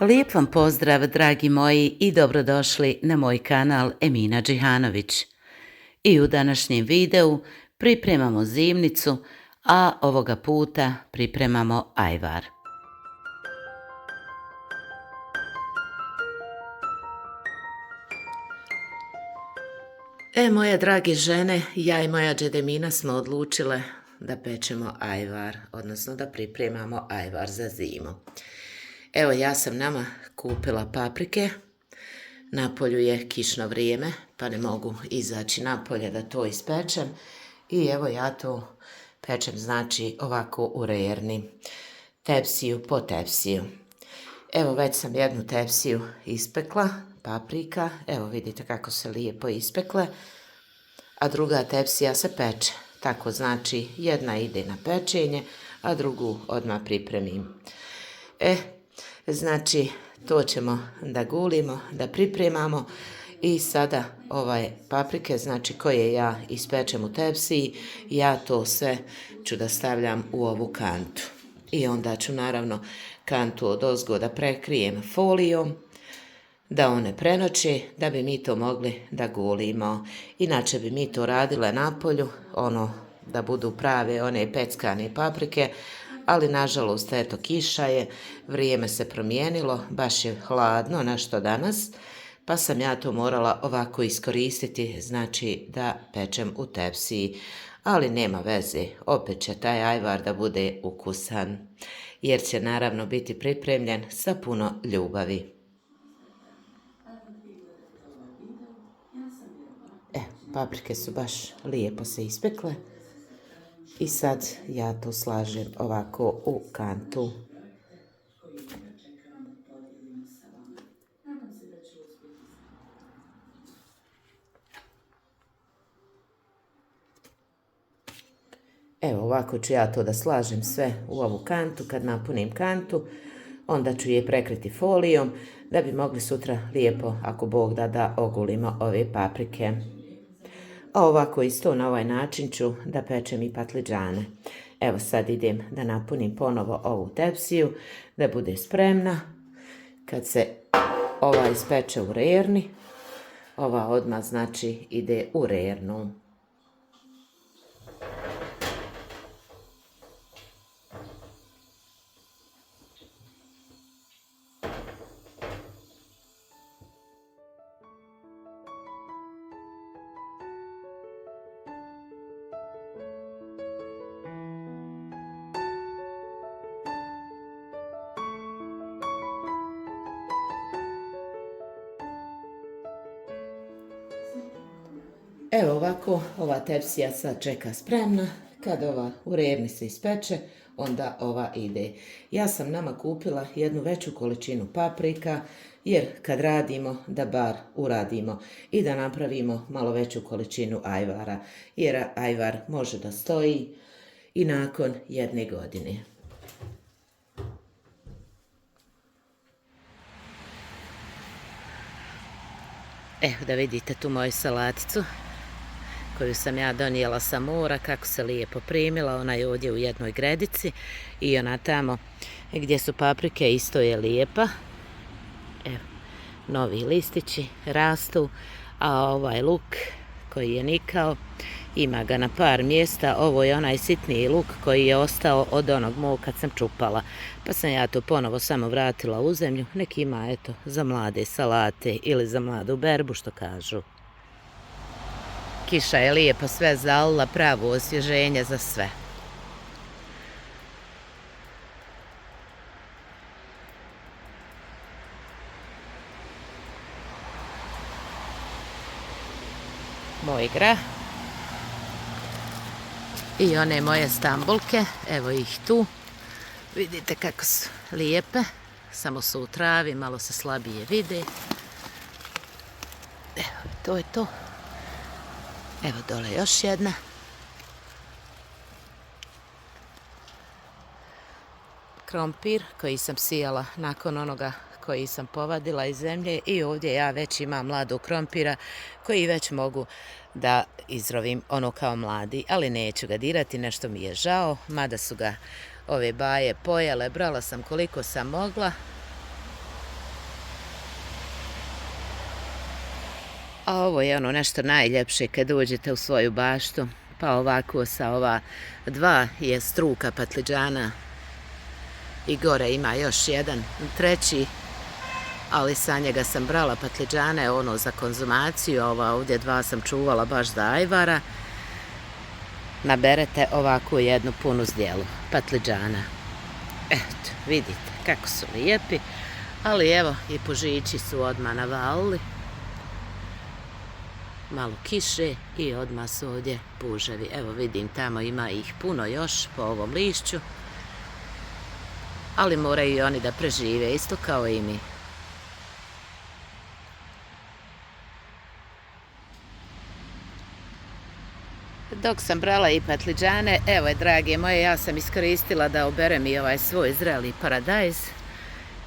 Lijep vam pozdrav, dragi moji, i dobrodošli na moj kanal Emina Džihanović. I u današnjem videu pripremamo zimnicu, a ovoga puta pripremamo ajvar. Moje drage žene, ja i moja džedemina smo odlučile da pečemo ajvar, odnosno da pripremamo ajvar za zimu. Evo, ja sam nama kupila paprike. Napolju je kišno vrijeme, pa ne mogu izaći napolje da to ispečem. I evo ja to pečem, znači ovako u rerni, tepsiju po tepsiju. Evo, već sam jednu tepsiju ispekla, paprika. Evo, vidite kako se lijepo ispekle. A druga tepsija se peče. Tako znači, jedna ide na pečenje, a drugu odmah pripremim. Znači, to ćemo da gulimo, da pripremamo i sada paprike, znači koje ja ispečem u tepsiji, ja to sve ću da stavljam u ovu kantu. I onda ću naravno kantu odozgo da prekrijem folijom, da one prenoće, da bi mi to mogli da gulimo. Inače bi mi to radile na polju, da budu prave one peckane paprike, ali nažalost, eto, kiša je, vrijeme se promijenilo, baš je hladno, nešto danas, pa sam ja to morala ovako iskoristiti, znači da pečem u tepsiji, ali nema veze, opet će taj ajvar da bude ukusan, jer će naravno biti pripremljen sa puno ljubavi. Paprike su baš lijepo se ispekle. I sad ja to slažem ovako u kantu. Evo, ovako ću ja to da slažem sve u ovu kantu. Kad napunim kantu, onda ću je prekriti folijom da bi mogli sutra lijepo, ako Bog da, da ogulimo ove paprike. A ovako isto na ovaj način ću da pečem i patliđane. Evo, sad idem da napunim ponovo ovu tepsiju, da bude spremna. Kad se ova ispeče u rerni, ova odmah znači ide u rernu. Evo ovako, ova tepsija sad čeka spremna. Kad ova u rerni se ispeče, onda ova ide. Ja sam nama kupila jednu veću količinu paprika, jer kad radimo, da bar uradimo i da napravimo malo veću količinu ajvara, jer ajvar može da stoji i nakon 1 godine. Evo da vidite tu moju salaticu koju sam ja donijela sa mora, kako se lijepo primila. Ona je ovdje u jednoj gredici i ona tamo gdje su paprike isto je lijepa. Evo, novi listići rastu, a ovaj luk koji je nikao, ima ga na par mjesta. Ovo je onaj sitniji luk koji je ostao od onog mog kad sam čupala, pa sam ja to ponovo samo vratila u zemlju. Nek ima, eto, za mlade salate ili za mladu berbu, što kažu. Kiša je lijepo sve zalila, pravo osvježenje za sve. Moj grah. I one moje stambulke, evo ih tu. Vidite kako su lijepe, samo su u travi, malo se slabije vide. Evo, to je to. Evo dole još jedna. Krompir koji sam sijala nakon onoga koji sam povadila iz zemlje, i ovdje ja već imam mladog krompira koji već mogu da izrovim ono kao mladi, ali neću ga dirati, nešto mi je žao, mada su ga ove baje pojele. Brala sam koliko sam mogla A ovo je ono nešto najljepše kad dođete u svoju baštu. Pa ovako sa ova dva je struka patliđana i gore ima još jedan treći, ali sa njega sam brala patliđane ono za konzumaciju, ova ovdje dva sam čuvala baš za ajvara. Naberete ovako jednu punu zdjelu patliđana. Eto, vidite kako su lijepi, ali evo i pužići su odmah navalili. Malo kiše i odmah su ovdje puževi. Evo vidim tamo ima ih puno još po ovom lišću, ali moraju i oni da prežive isto kao i mi. Dok sam brala i patliđane, evo je drage moje, ja sam iskoristila da oberem i ovaj svoj zreli paradajz.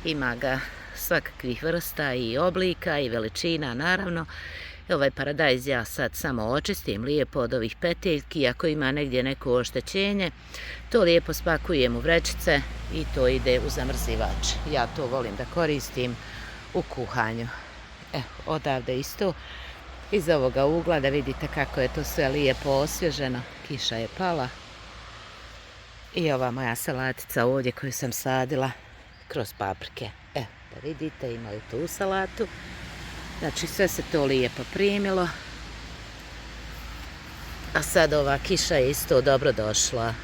Ima ga svakakvih vrsta i oblika i veličina naravno. Ovaj paradajz ja sad samo očistim lijepo od ovih peteljki, ako ima negdje neko oštećenje, to lijepo spakujem u vrećice i to ide u zamrzivač. Ja to volim da koristim u kuhanju. Evo, odavde isto, iz ovoga ugla da vidite kako je to sve lijepo osvježeno. Kiša je pala. I ova moja salatica ovdje koju sam sadila kroz paprike. Evo, da vidite, imaju tu salatu. Znači sve se to lijepo primilo. A sad ova kiša je isto dobro došla.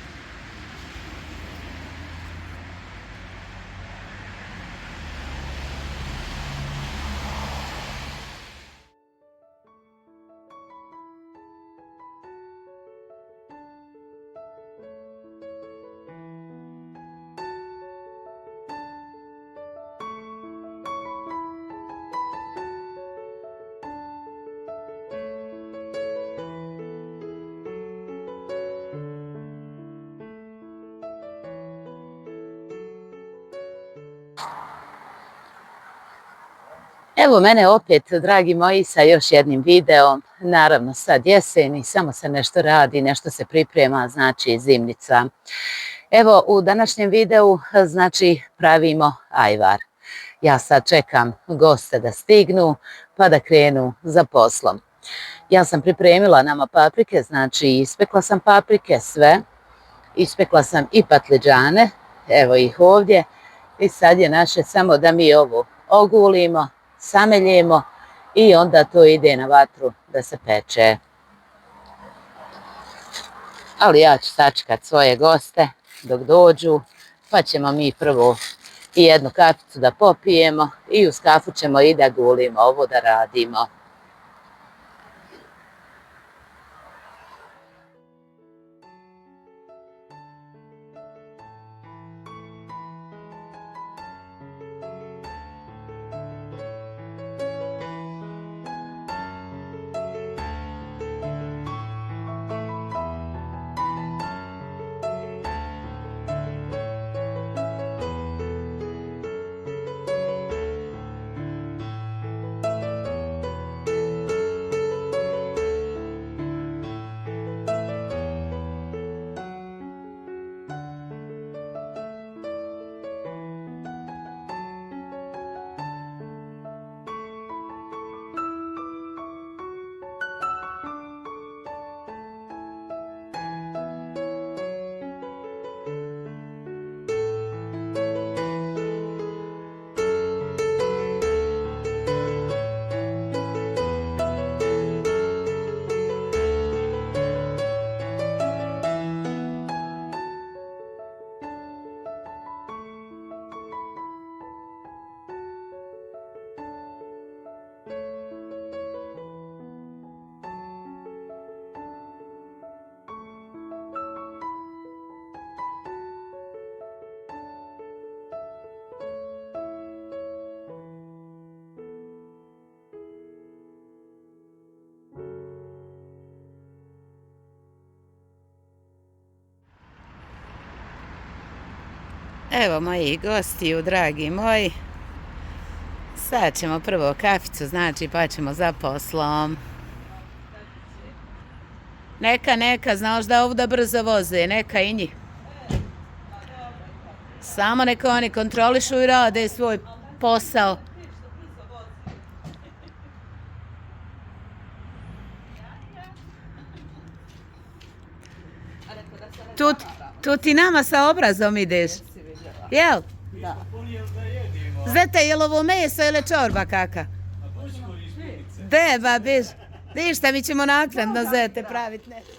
Evo mene opet, dragi moji, sa još jednim videom. Naravno sad jesen i samo se nešto radi, nešto se priprema, znači zimnica. Evo u današnjem videu, znači pravimo ajvar. Ja sad čekam goste da stignu pa da krenu za poslom. Ja sam pripremila nama paprike, znači ispekla sam paprike sve. Ispekla sam i patliđane, evo ih ovdje. I sad je naše samo da mi ovo ogulimo, sameljemo i onda to ide na vatru da se peče. Ali ja ću sačekat svoje goste dok dođu, pa ćemo mi prvo i jednu kaficu da popijemo i uz kafu ćemo i da gulimo ovo da radimo. Evo moji gostiju, dragi moji. Sad ćemo prvo kaficu, znači pa ćemo za poslom. Neka, znaš da ovdje brzo voze, neka i njih. Samo neka oni kontrolišu i rade svoj posao. Tu ti nama sa obrazom ideš. Jel? Da. Zete, jel ovo meso ili čorba kaka? Beba, biš. Ništa, mi ćemo naknadno zete praviti nešto.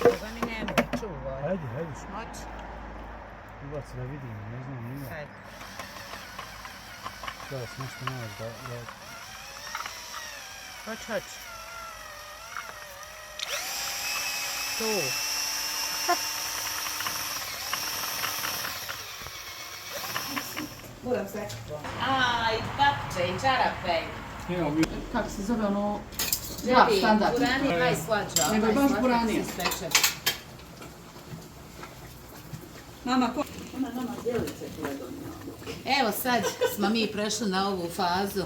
Toga mi nema, čuvaj. Hajde. Hoć? Ubaci da vidim, ne znam, nima. Hajde. Da, nešto malo da... Hoć. Tu. Budem se. Aj, papče i čarape. Evo mi... Kako se zove ono... Ja, standard. Buranije najslađa. Nego je baš buranije. Mama, ko? Mama, djelice koje donijela. Evo sad smo mi prešli na ovu fazu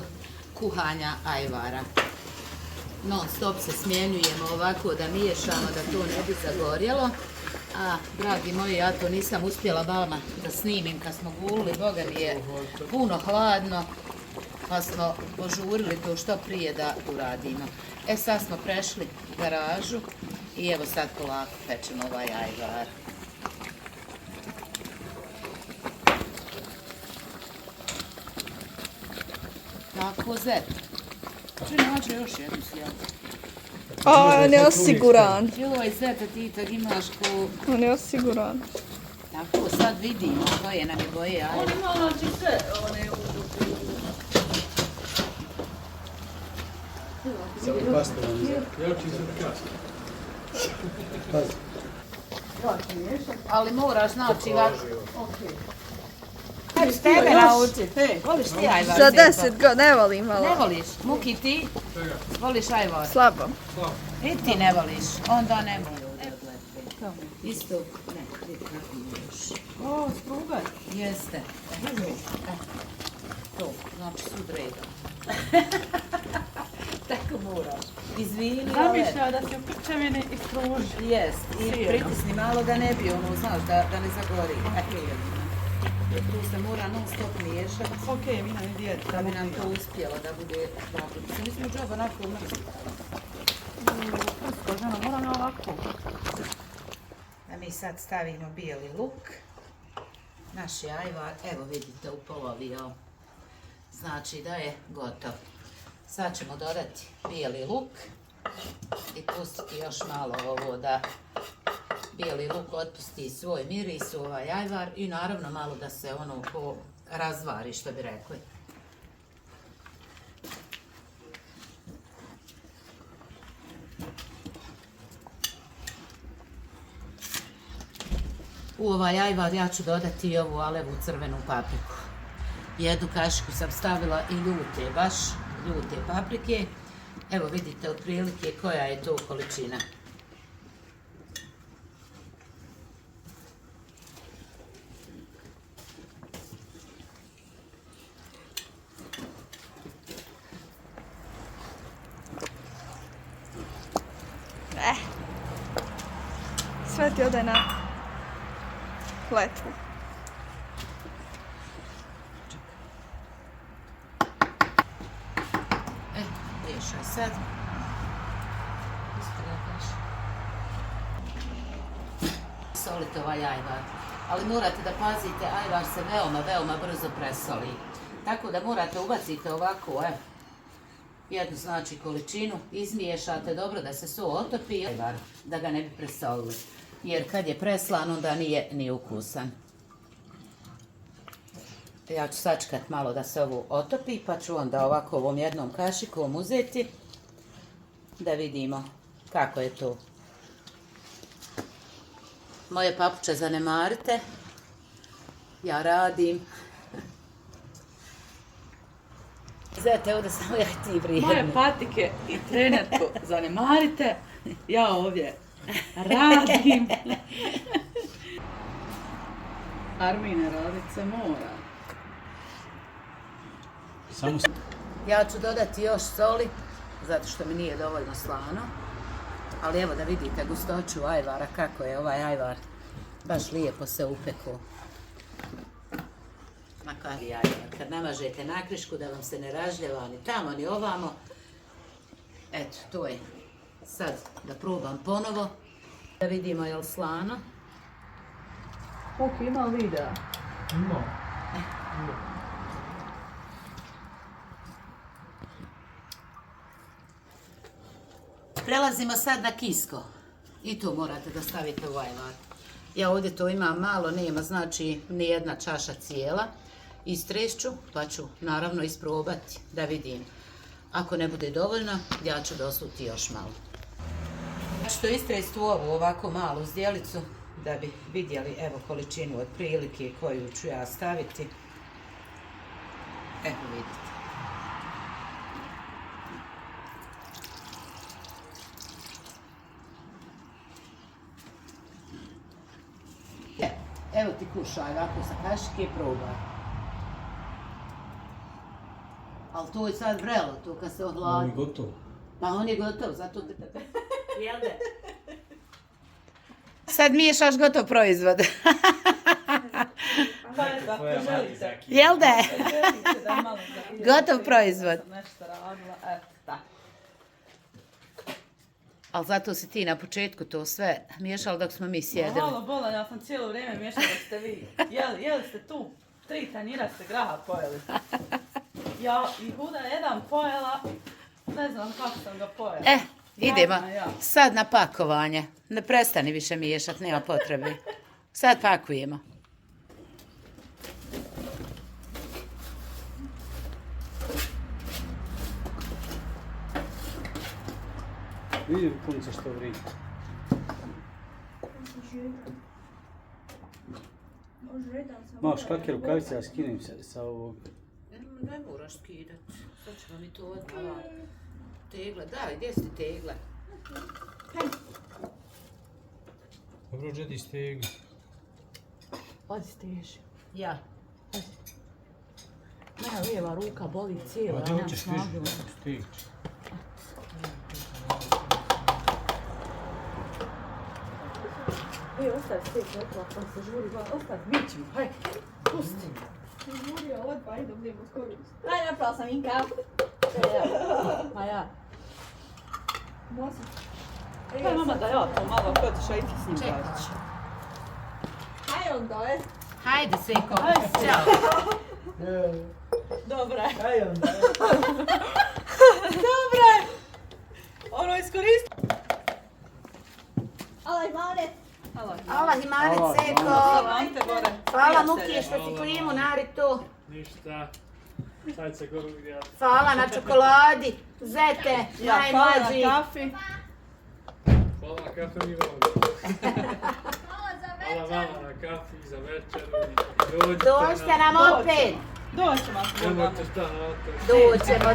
kuhanja ajvara. Non stop se smjenjujemo ovako da miješamo da to ne bi zagorjelo. A, dragi moji, ja to nisam uspjela vama da snimim kad smo gulili, boga mi je puno hladno, pa smo požurili to što prije da uradimo. E sad smo prešli garažu i evo sad polako pečemo ovaj ajvar. Tako, Zet. Čini nađe još jednu slijedu. A, on je osiguran. Joj, Zeta, ti tak imaš ko... On je osiguran. Tako, sad vidimo koje nam je boje ajvar. On ima znači sve, one u... Samo pasta vam za... Ja ću se kasno. Pazi. Ali moraš znači ovako. Okej. Kako ću tebe naučiti? Voliš ti ajvar? Za Zeto? 10 godina, ne volim malo. Ne voliš? Muki ti? Voliš ajvar? Slabo. I ti ne voliš? Onda ne voliš. Isto, ne, vidi kako možeš. O, strugaj. Jeste. To, znači sud reda. Tako moraš. Izvini, ove. Zamišlja da se u krčevini istruži. Jest. I pritisni malo da ne bi ono, znaš, da ne zagori. Tu se mora non stop miješati. Okej, mi nam je dijete. Da bi nam to uspjelo da bude dobro. Se nismo džaba onako mrsko. Usko, žena, moram ja ovako. Da mi sad stavimo bijeli luk. Naš je ajvar, evo vidite, upolovio. Znači da je gotov. Sad ćemo dodati bijeli luk i pustiti još malo ovo da bijeli luk otpusti svoj miris u ovaj ajvar i naravno malo da se ono ko razvari, što bi rekli. U ovaj ajvar ja ću dodati i ovu alevu crvenu papriku. Jednu kašiku sam stavila i ljute, baš ljute paprike. Evo vidite otprilike koja je to količina. Sve ti ode na letvu. Miješaj sad. Istragaš. Solite ovaj ajvar. Ali morate da pazite, ajvar se veoma brzo presoli. Tako da morate ubaciti ovako, jednu znači količinu, izmiješate dobro da se so otopi, da ga ne bi presolili. Jer kad je preslan, onda nije ni ukusan. Ja ću sačekat malo da se ovo otopi, pa ću onda ovako ovom jednom kašikom uzeti da vidimo kako je to. Moje papuče zanemarite, ja radim. Zete, ovdje samo ja i ti vrijedno. Moje patike i trenerku zanemarite, ja ovdje radim. Armine, radit se mora. Samo Ja ću dodati još soli, zato što mi nije dovoljno slano. Ali evo da vidite gustoću ajvara, kako je ovaj ajvar. Baš lijepo se upekao. Makar i ajvar. Kad namažete nakrišku da vam se ne ražljava ni tamo ni ovamo. Eto, to je. Sad da probam ponovo. Da vidimo je li slano. Ok, ima li videa? Prelazimo sad na kisko. I to morate da stavite u ajvar. Ja ovdje to imam malo, nema znači ni jedna čaša cijela. Istrešću, pa ću naravno isprobati da vidim. Ako ne bude dovoljno, ja ću dosuti još malo. Ja ću to istresti u ovu ovako malu zdjelicu, da bi vidjeli evo količinu otprilike koju ću ja staviti. Evo vidite. Evo ti kušaj, ovako sa kašike probaj. Ali to je sad vrelo, to kad se ohladi. gotov. Pa on je gotov, zato te tebe. Jel de? Sad miješaš gotov proizvod. Jel de? Gotov proizvod. Nešto radila, eto, tako. Ali zato si ti na početku to sve miješala dok smo mi sjedili. Malo bolan, ja sam cijelo vrijeme miješala da ste vi. Jeli ste tu? 3 tanjira ste graha pojeli. Ja i huda jedan pojela, ne znam kako sam ga pojela. Idemo Ja. sad na pakovanje. Ne prestani više miješat, nema potrebe. Sad pakujemo. Vidi punica što vrije. Maš kakve rukavice, ja skinem se sa ovog. Ne moraš skidat. Sad ćemo mi to odmah. Tegle, daj, gdje si tegle? Dobro, džedi stegli. Pazi steži. Ja. Moja lijeva ruka boli cijela. A gdje hoćeš steći? Ostavi steg, pa se žuri, ostavi, bit ćemo, hajde, pusti. Žurio odba i dobijemo skoro. Aj, napravo sam Inka. Ma ja. Nosim. Kaj mama da ja to malo, ko ćeš ajti s njim Čekat kažeš? ću. Aj onda, Hajde, Seko. Ajde, Ćao. Dobre. onda. Dobre! Ono iskoristi. alaj mane. Allah imanet, Seko. Ante gore. Hvala Muki što si klimu nari to. Ništa. Sad se goru vidjeti. Hvala na čokoladi. Zete, najmlađi. kafi. Hvala na kafe mi vama. Hvala vama na kafi za večeru. Dođite nam opet. Doćemo. Nemojte šta na otok. Dođemo.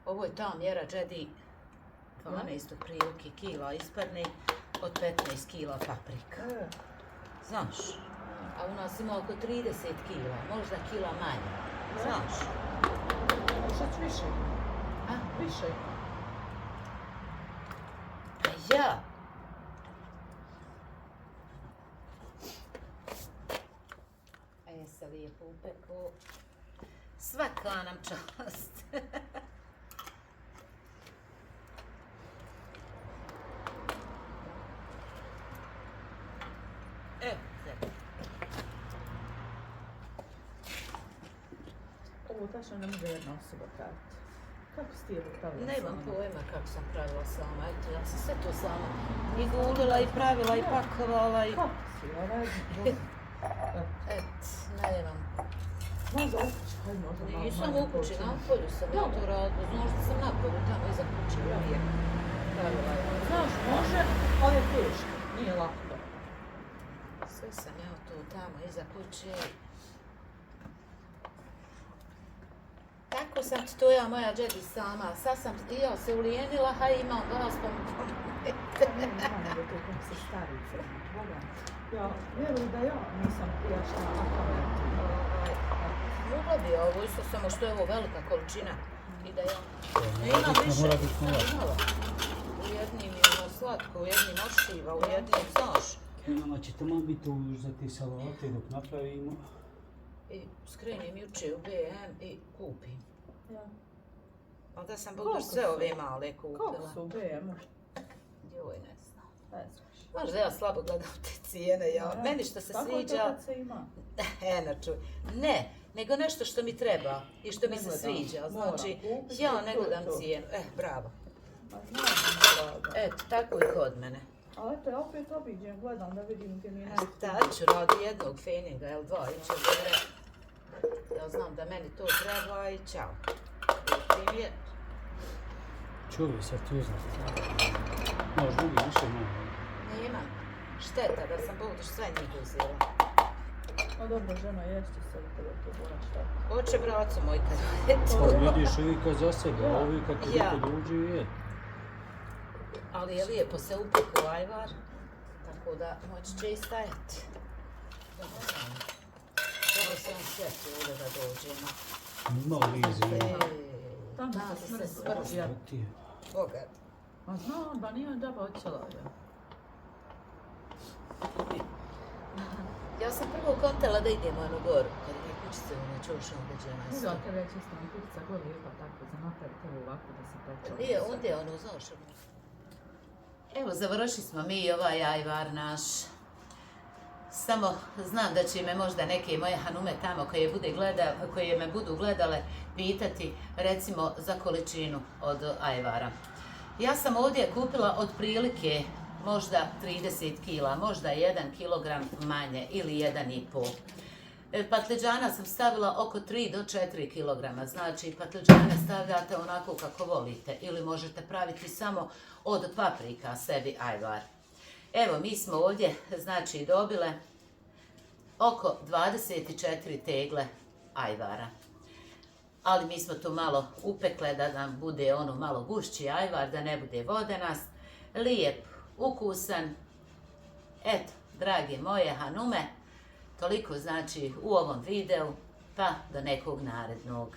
Ovo je ta mjera, džedi, 12 otprilike kila ispadne od 15 kila paprika. Znaš, a u nas ima oko 30 kila, možda kila manje. Znaš. Šta ću više? A? Više. Pa ja. se lijepo upeku. Svaka nam čast. Evo, sad. Ovo tačno ne može jedna osoba praviti. Kako si ti je pravila Nemam sama? pojma kako sam pravila sama, eto, ja sam sve to sama i gulila i pravila i pakovala i... Kako si, Et, nemam. Možda ukući, hajde možda malo Nisam manje u kući, količine. na polju sam ja to radila, znaš da sam napolju tamo iza kuće uvijek pravila je. Znaš, može, ali je teško, nije lako. Sve sam ja tu tamo iza kuće. Tako sam ti to ja, moja džedi sama. Sad sam i ja se ulijenila, ha imam vas pa mi pomognete. Nema nego to kako se starice, Boga. Ja vjerujem da ja nisam prijašnja na pamet. Mogla bi ovo, isto samo što je ovo velika količina. I da ja... Imam više. Mora biti nula. Imala. U jednim je ono slatko, u jednim oštiva, u jednim, znaš. Nama će tamo biti za te salate dok napravimo. I skrenem juče u BM i kupim. Ja. Onda sam Koliko budu sve su? ove male kupila. Koliko su u BM-u? Joj, ne znam. Ne znaš. Znaš da ja slabo gledam te cijene, ja. Ja. Meni što se Kako sviđa... to kad se ima? Čuj. Ne, nego nešto što mi treba i što mi Ne se gledam. sviđa. Moram Znači, kupiti, ja ne to je gledam to. cijenu. Bravo. Ma znam, draga. Eto, tako i kod mene. Ali eto, ja opet obiđem, gledam da vidim gdje mi je Šta ću radi jednog feninga ili dva, iće gore. Ja znam da meni to treba i čao. Kupim je. Čuvi sad tu znati. Možeš drugi više malo. Nemam. Šteta da sam buduš sve njih uzela. A dobro, žena, ješće se da tebe to boraš tako. Hoće braco moj kad je Pa tu. vidiš ovi kad za sebe, a ovi kad ti Ja. neko dođe je. Ali je lijepo se upeku ajvar, tako da moći će i stajati. Dobro sam sjetila ovdje da dođemo. Ima vize. Tamo Da, se se smrzi. smrzi. Ja. Ti je. Boga. Ma znam, ba nije džaba oćela, ja. Ja sam prvo kontala da idemo ono goru, kad je kućice u nečuša ubeđena. Uzela tebe već isto mi kutica gore lijepa tako za napraviti ovo ovako da se peče. Nije, ondje ono, znaš. Evo, završili smo mi ovaj ajvar naš. Samo znam da će me možda neke moje hanume tamo koje me budu gledale pitati recimo za količinu od ajvara. Ja sam ovdje kupila otprilike možda 30 kila, možda 1 kilogram manje ili 1,5. Patliđana sam stavila oko 3 do 4 kilograma, znači patliđane stavljate onako kako volite ili možete praviti samo od paprika sebi ajvar. Evo, mi smo ovdje, znači, dobile oko 24 tegle ajvara. Ali mi smo tu malo upekle da nam bude ono malo gušći ajvar, da ne bude vodenast. Lijep, ukusan. Eto, drage moje hanume, toliko znači u ovom videu, pa do nekog narednog.